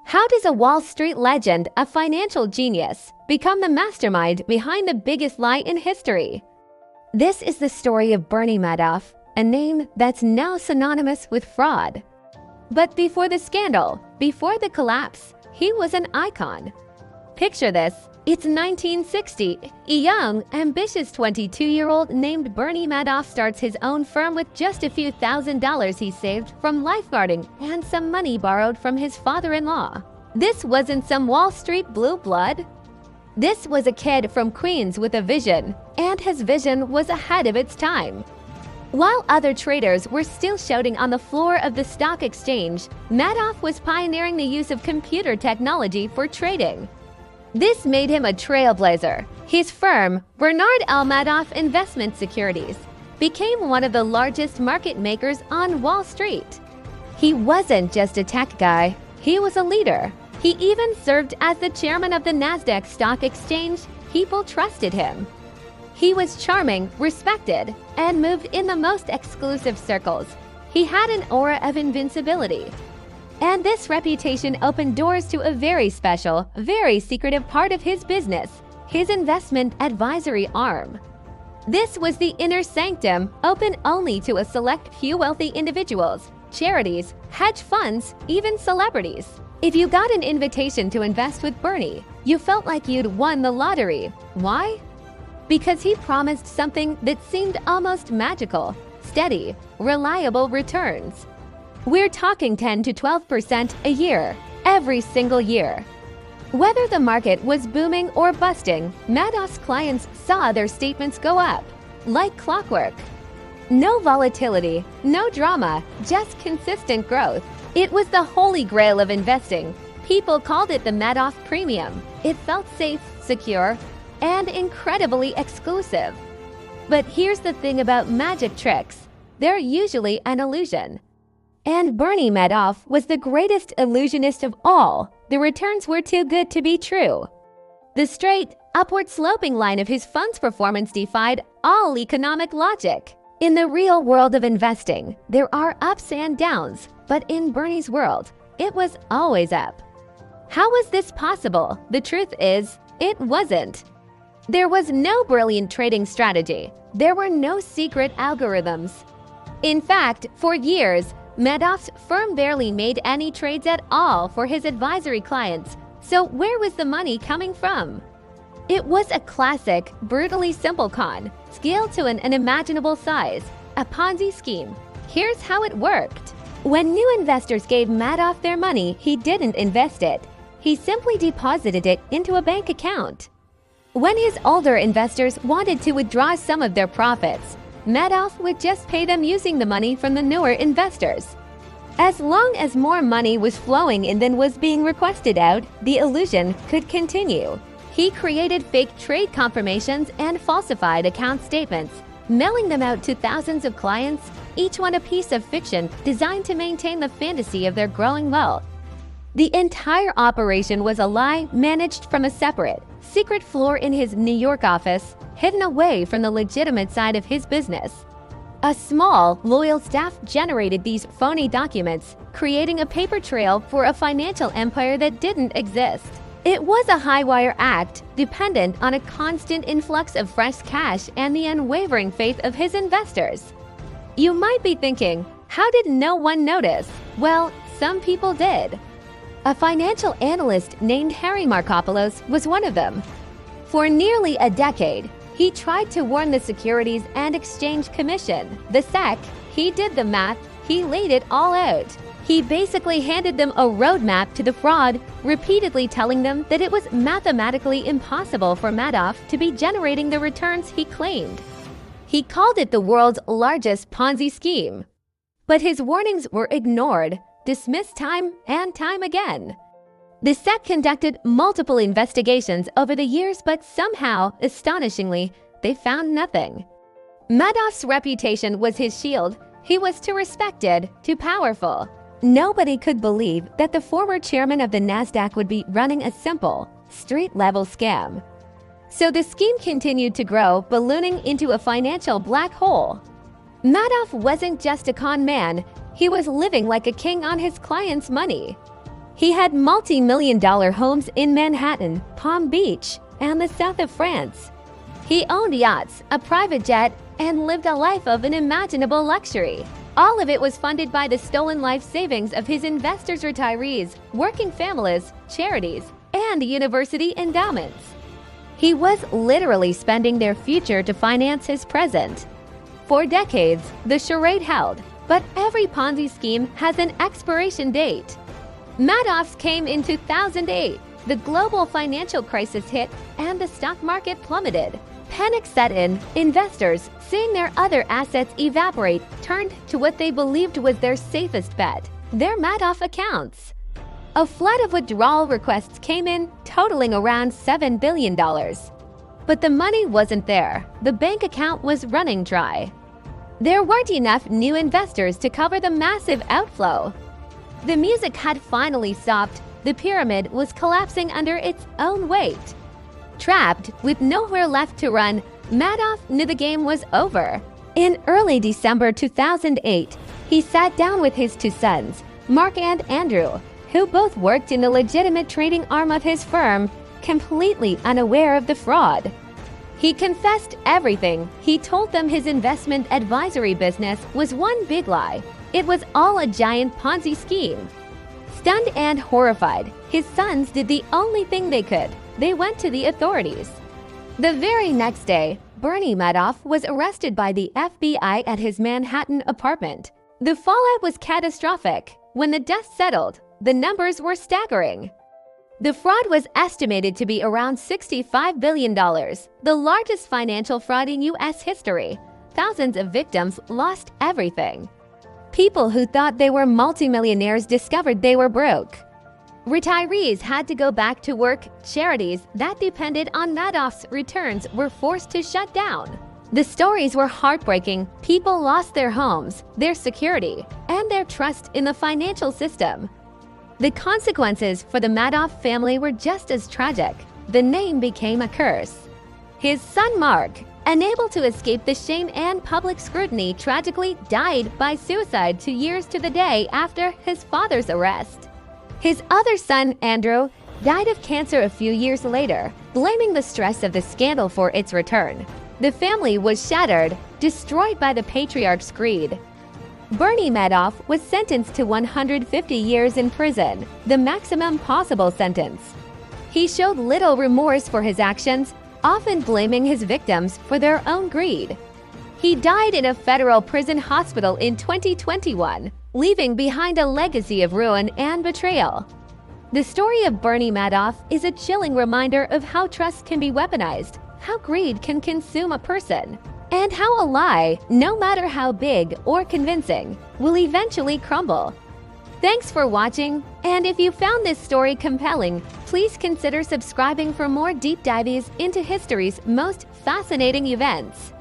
How does a Wall Street legend, a financial genius, become the mastermind behind the biggest lie in history? This is the story of Bernie Madoff, a name that's now synonymous with fraud. But before the scandal, before the collapse, he was an icon. Picture this. It's 1960. A young, ambitious 22-year-old named Bernie Madoff starts his own firm with just a few $1,000s he saved from lifeguarding and some money borrowed from his father-in-law. This wasn't some Wall Street blue blood. This was a kid from Queens with a vision, and his vision was ahead of its time. While other traders were still shouting on the floor of the stock exchange, Madoff was pioneering the use of computer technology for trading. This made him a trailblazer. His firm, Bernard L. Madoff Investment Securities, became one of the largest market makers on Wall Street. He wasn't just a tech guy, he was a leader. He even served as the chairman of the NASDAQ stock exchange. People trusted him. He was charming, respected, and moved in the most exclusive circles. He had an aura of invincibility. And this reputation opened doors to a very special, very secretive part of his business, his investment advisory arm. This was the inner sanctum, open only to a select few wealthy individuals, charities, hedge funds, even celebrities. If you got an invitation to invest with Bernie, you felt like you'd won the lottery. Why? Because he promised something that seemed almost magical: steady, reliable returns. We're talking 10 to 12% a year, every single year. Whether the market was booming or busting, Madoff's clients saw their statements go up, like clockwork. No volatility, no drama, just consistent growth. It was the holy grail of investing. People called it the Madoff Premium. It felt safe, secure, and incredibly exclusive. But here's the thing about magic tricks. They're usually an illusion. And Bernie Madoff was the greatest illusionist of all. The returns were too good to be true. The straight, upward sloping line of his fund's performance defied all economic logic. In the real world of investing, there are ups and downs, but in Bernie's world, it was always up. How was this possible? The truth is, it wasn't. There was no brilliant trading strategy. There were no secret algorithms. In fact, for years, Madoff's firm barely made any trades at all for his advisory clients. So where was the money coming from? It was a classic, brutally simple con, scaled to an unimaginable size, a Ponzi scheme. Here's how it worked. When new investors gave Madoff their money, he didn't invest it. He simply deposited it into a bank account. When his older investors wanted to withdraw some of their profits, Madoff would just pay them using the money from the newer investors. As long as more money was flowing in than was being requested out, the illusion could continue. He created fake trade confirmations and falsified account statements, mailing them out to thousands of clients, each one a piece of fiction designed to maintain the fantasy of their growing wealth. The entire operation was a lie managed from a separate, secret floor in his New York office, hidden away from the legitimate side of his business. A small, loyal staff generated these phony documents, creating a paper trail for a financial empire that didn't exist. It was a high-wire act, dependent on a constant influx of fresh cash and the unwavering faith of his investors. You might be thinking, how did no one notice? Well, some people did. A financial analyst named Harry Markopoulos was one of them. For nearly a decade, he tried to warn the Securities and Exchange Commission, the SEC. He did the math, he laid it all out. He basically handed them a roadmap to the fraud, repeatedly telling them that it was mathematically impossible for Madoff to be generating the returns he claimed. He called it the world's largest Ponzi scheme. But his warnings were ignored, dismissed time and time again. The SEC conducted multiple investigations over the years, but somehow, astonishingly, they found nothing. Madoff's reputation was his shield. He was too respected, too powerful. Nobody could believe that the former chairman of the NASDAQ would be running a simple, street-level scam. So the scheme continued to grow, ballooning into a financial black hole. Madoff wasn't just a con man, he was living like a king on his clients' money. He had multi-million-dollar homes in Manhattan, Palm Beach, and the south of France. He owned yachts, a private jet, and lived a life of unimaginable luxury. All of it was funded by the stolen life savings of his investors' retirees, working families, charities, and university endowments. He was literally spending their future to finance his present. For decades, the charade held, but every Ponzi scheme has an expiration date. Madoff's came in 2008. The global financial crisis hit and the stock market plummeted. Panic set in. Investors, seeing their other assets evaporate, turned to what they believed was their safest bet, their Madoff accounts. A flood of withdrawal requests came in, totaling around $7 billion. But the money wasn't there. The bank account was running dry. There weren't enough new investors to cover the massive outflow. The music had finally stopped. The pyramid was collapsing under its own weight. Trapped, with nowhere left to run, Madoff knew the game was over. In early December 2008, he sat down with his two sons, Mark and Andrew, who both worked in the legitimate trading arm of his firm, completely unaware of the fraud. He confessed everything. He told them his investment advisory business was one big lie. It was all a giant Ponzi scheme. Stunned and horrified, his sons did the only thing they could. They went to the authorities. The very next day, Bernie Madoff was arrested by the FBI at his Manhattan apartment. The fallout was catastrophic. When the dust settled, the numbers were staggering. The fraud was estimated to be around $65 billion, the largest financial fraud in U.S. history. Thousands of victims lost everything. People who thought they were multimillionaires discovered they were broke. Retirees had to go back to work. Charities that depended on Madoff's returns were forced to shut down. The stories were heartbreaking. People lost their homes, their security, and their trust in the financial system. The consequences for the Madoff family were just as tragic. The name became a curse. His son Mark, unable to escape the shame and public scrutiny, tragically died by suicide 2 years to the day after his father's arrest. His other son, Andrew, died of cancer a few years later, blaming the stress of the scandal for its return. The family was shattered, destroyed by the patriarch's greed. Bernie Madoff was sentenced to 150 years in prison, the maximum possible sentence. He showed little remorse for his actions, often blaming his victims for their own greed. He died in a federal prison hospital in 2021, leaving behind a legacy of ruin and betrayal. The story of Bernie Madoff is a chilling reminder of how trust can be weaponized, how greed can consume a person, and how a lie, no matter how big or convincing, will eventually crumble. Thanks for watching, and if you found this story compelling, please consider subscribing for more deep dives into history's most fascinating events.